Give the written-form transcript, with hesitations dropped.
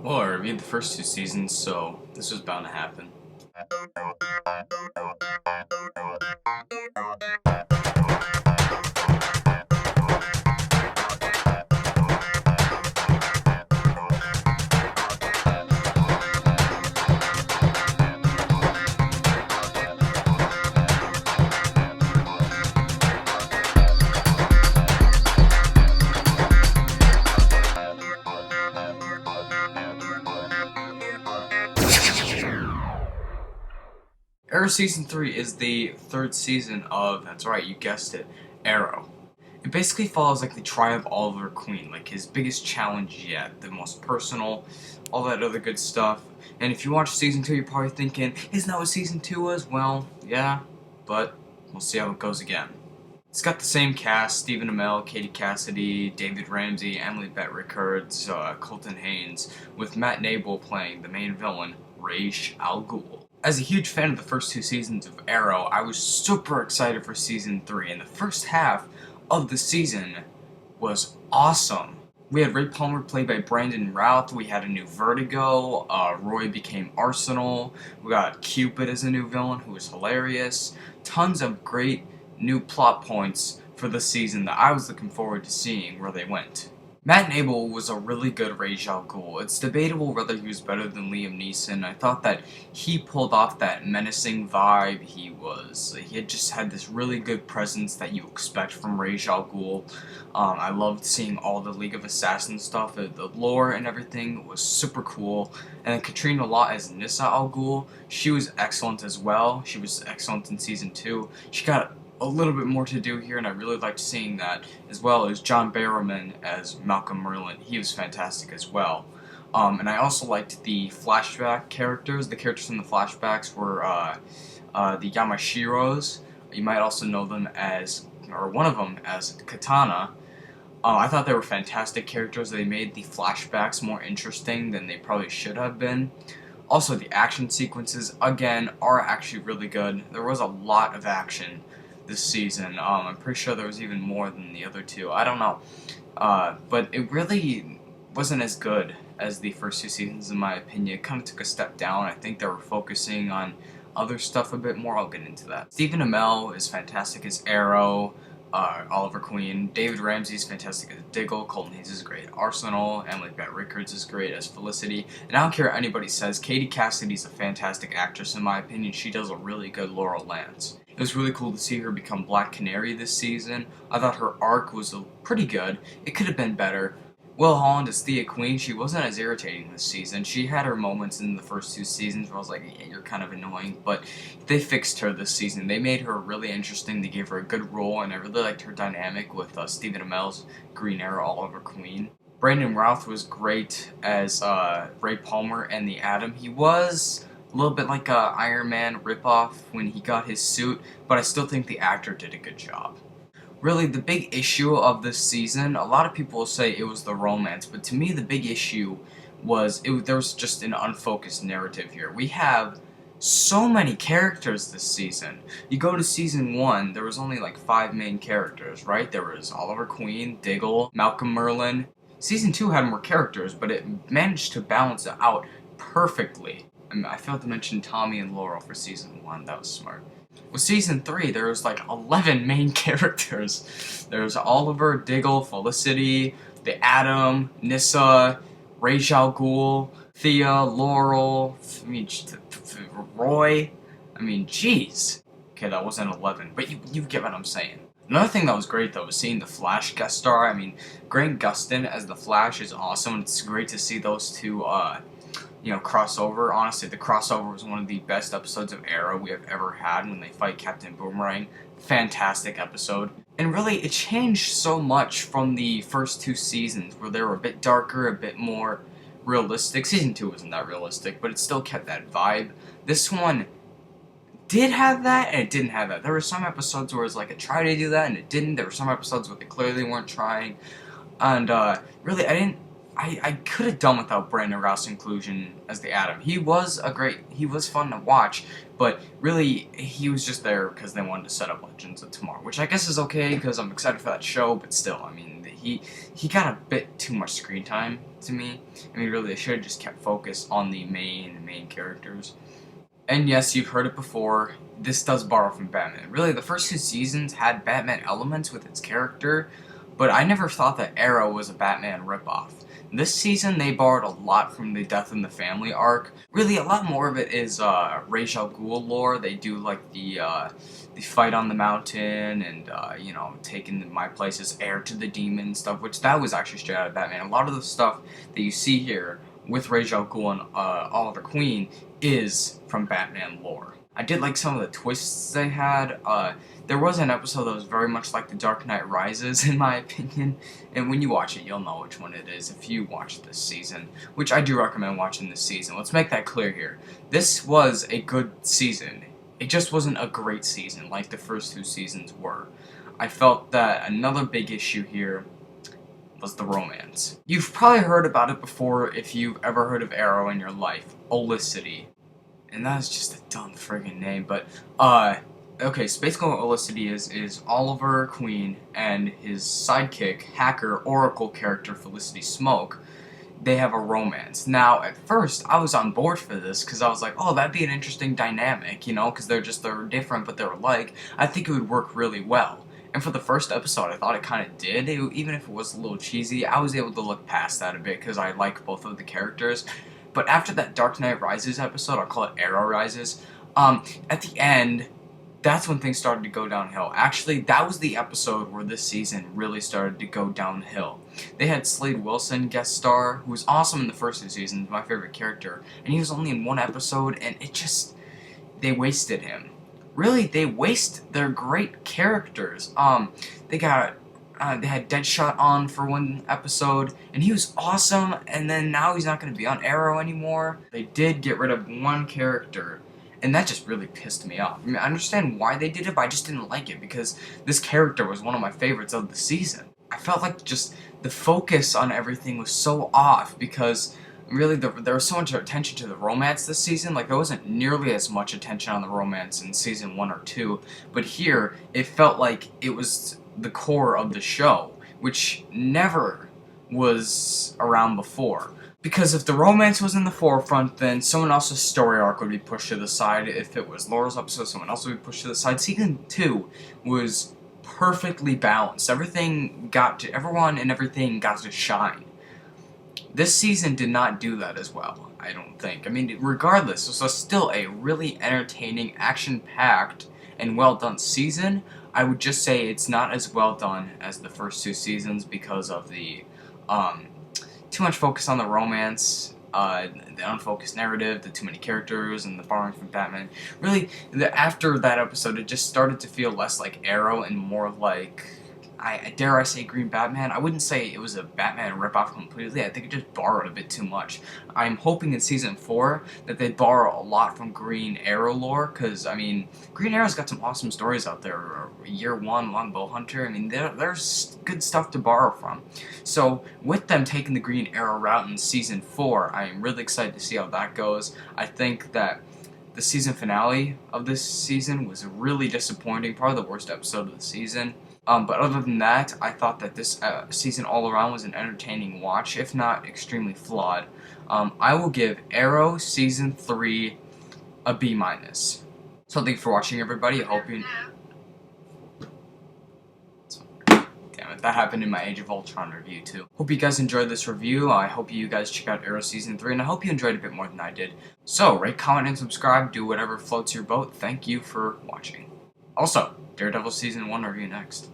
Well, I reviewed the first two seasons, so this was bound to happen. Arrow Season 3 is the third season of, that's right, you guessed it, Arrow. It basically follows like the trial of Oliver Queen, like his biggest challenge yet, the most personal, all that other good stuff. And if you watch Season 2, you're probably thinking, isn't that what Season 2 was? Well, yeah, but we'll see how it goes again. It's got the same cast: Stephen Amell, Katie Cassidy, David Ramsey, Emily Bett Rickards, Colton Haynes, with Matt Nable playing the main villain, Ra's al Ghul. As a huge fan of the first two seasons of Arrow, I was super excited for Season 3, and the first half of the season was awesome. We had Ray Palmer played by Brandon Routh, we had a new Vertigo, Roy became Arsenal, we got Cupid as a new villain who was hilarious, tons of great new plot points for the season that I was looking forward to seeing where they went. Matt Nable was a really good Ra's al Ghul. It's debatable whether he was better than Liam Neeson. I thought that he pulled off that menacing vibe. He had just had this really good presence that you expect from Ra's al Ghul. I loved seeing all the League of Assassins stuff. The lore and everything was super cool. And then Katrina Lott as Nyssa al Ghul, she was excellent as well. She was excellent in Season 2. She got a little bit more to do here, and I really liked seeing that, as well as John Barrowman as Malcolm Merlyn. He was fantastic as well. And I also liked the flashback characters. The characters from the flashbacks were the Yamashiros. You might also know them as, or one of them as Katana. I thought they were fantastic characters. They made the flashbacks more interesting than they probably should have been. Also, the action sequences, again, are actually really good. There was a lot of action this season. I'm pretty sure there was even more than the other two. I don't know. But it really wasn't as good as the first two seasons, in my opinion. It kind of took a step down. I think they were focusing on other stuff a bit more. I'll get into that. Stephen Amell is fantastic as Arrow. Oliver Queen. David Ramsey is fantastic as Diggle. Colton Haynes is great. Arsenal. Emily Bett Rickards is great as Felicity. And I don't care what anybody says, Katie Cassidy is a fantastic actress, in my opinion. She does a really good Laurel Lance. It was really cool to see her become Black Canary this season. I thought her arc was pretty good. It could have been better. Will Holland as Thea Queen, she wasn't as irritating this season. She had her moments in the first two seasons where I was like, yeah, you're kind of annoying, but they fixed her this season. They made her really interesting. They gave her a good role, and I really liked her dynamic with Stephen Amell's Green Arrow, Oliver Queen. Brandon Routh was great as Ray Palmer and the Atom. He was a little bit like a Iron Man ripoff when he got his suit, but I still think the actor did a good job. Really, the big issue of this season, a lot of people will say it was the romance, but to me the big issue was there was just an unfocused narrative here. We have so many characters this season. You go to Season 1, there was only like 5 main characters, right? There was Oliver Queen, Diggle, Malcolm Merlyn. Season 2 had more characters, but it managed to balance it out perfectly. I failed to mention Tommy and Laurel for Season 1, that was smart. With Season 3, there was like 11 main characters. There's Oliver, Diggle, Felicity, the Atom, Nyssa, Ra's al Ghul, Thea, Laurel, Roy. I mean, jeez. Okay, that wasn't 11, but you get what I'm saying. Another thing that was great, though, was seeing the Flash guest star. I mean, Grant Gustin as the Flash is awesome. It's great to see those two crossover. Honestly, the crossover was one of the best episodes of Arrow we have ever had when they fight Captain Boomerang. Fantastic episode. And really, it changed so much from the first two seasons, where they were a bit darker, a bit more realistic. Season 2 wasn't that realistic, but it still kept that vibe. This one did have that, and it didn't have that. There were some episodes where it was like it tried to do that, and it didn't. There were some episodes where they clearly weren't trying. And really, I could have done without Brandon Routh's inclusion as the Atom. He was fun to watch, but really, he was just there because they wanted to set up Legends of Tomorrow, which I guess is okay, because I'm excited for that show, but still, I mean, he got a bit too much screen time to me. I mean, really, they should have just kept focus on the main characters. And yes, you've heard it before, this does borrow from Batman. Really, the first 2 seasons had Batman elements with its character, but I never thought that Arrow was a Batman ripoff. This season, they borrowed a lot from the Death in the Family arc. Really, a lot more of it is Ra's al Ghul lore. They do like the fight on the mountain and you know, taking my place as heir to the demon stuff, which that was actually straight out of Batman. A lot of the stuff that you see here with Ra's al Ghul and Oliver Queen is from Batman lore. I did like some of the twists they had. There was an episode that was very much like The Dark Knight Rises, in my opinion, and when you watch it, you'll know which one it is if you watch this season, which I do recommend watching this season. Let's make that clear here. This was a good season. It just wasn't a great season like the first 2 seasons were. I felt that another big issue here was the romance. You've probably heard about it before if you've ever heard of Arrow in your life, Olicity. And that's just a dumb friggin' name, but, okay, so basically what Olicity is Oliver Queen and his sidekick, hacker, Oracle character Felicity Smoke. They have a romance. Now, at first, I was on board for this, because I was like, oh, that'd be an interesting dynamic, you know, because they're different, but they're alike. I think it would work really well. And for the first episode, I thought it kind of did. Even if it was a little cheesy, I was able to look past that a bit, because I like both of the characters. But after that Dark Knight Rises episode, I'll call it Arrow Rises, at the end, that's when things started to go downhill. Actually, that was the episode where this season really started to go downhill. They had Slade Wilson guest star, who was awesome in the first 2 seasons, my favorite character, and he was only in 1 episode, and they wasted him. Really, they waste their great characters. They had Deadshot on for 1 episode, and he was awesome, and then now he's not going to be on Arrow anymore. They did get rid of 1 character, and that just really pissed me off. I mean, I understand why they did it, but I just didn't like it, because this character was one of my favorites of the season. I felt like just the focus on everything was so off, because really there was so much attention to the romance this season. Like, there wasn't nearly as much attention on the romance in season 1 or 2, but here, it felt like it was the core of the show, which never was around before. Because if the romance was in the forefront, then someone else's story arc would be pushed to the side. If it was Laurel's episode, someone else would be pushed to the side. Season 2 was perfectly balanced. Everyone and everything got to shine. This season did not do that as well, I don't think. I mean, regardless, this was still a really entertaining, action-packed, and well-done season. I would just say it's not as well done as the first 2 seasons because of the too much focus on the romance, the unfocused narrative, the too many characters, and the borrowing from Batman. Really, after that episode, it just started to feel less like Arrow and more like, dare I say, Green Batman. I wouldn't say it was a Batman ripoff completely. I think it just borrowed a bit too much. I'm hoping in season 4 that they borrow a lot from Green Arrow lore, because, I mean, Green Arrow's got some awesome stories out there. Year 1, Longbow Hunter, I mean, there's good stuff to borrow from. So, with them taking the Green Arrow route in season 4, I am really excited to see how that goes. I think that the season finale of this season was really disappointing, probably the worst episode of the season. But other than that, I thought that this season all around was an entertaining watch, if not extremely flawed. I will give Arrow Season 3 a B-. So thank you for watching, everybody. I hope you... Damn it, that happened in my Age of Ultron review, too. Hope you guys enjoyed this review. I hope you guys check out Arrow Season 3, and I hope you enjoyed it a bit more than I did. So, rate, comment, and subscribe. Do whatever floats your boat. Thank you for watching. Also, Daredevil Season 1 review next.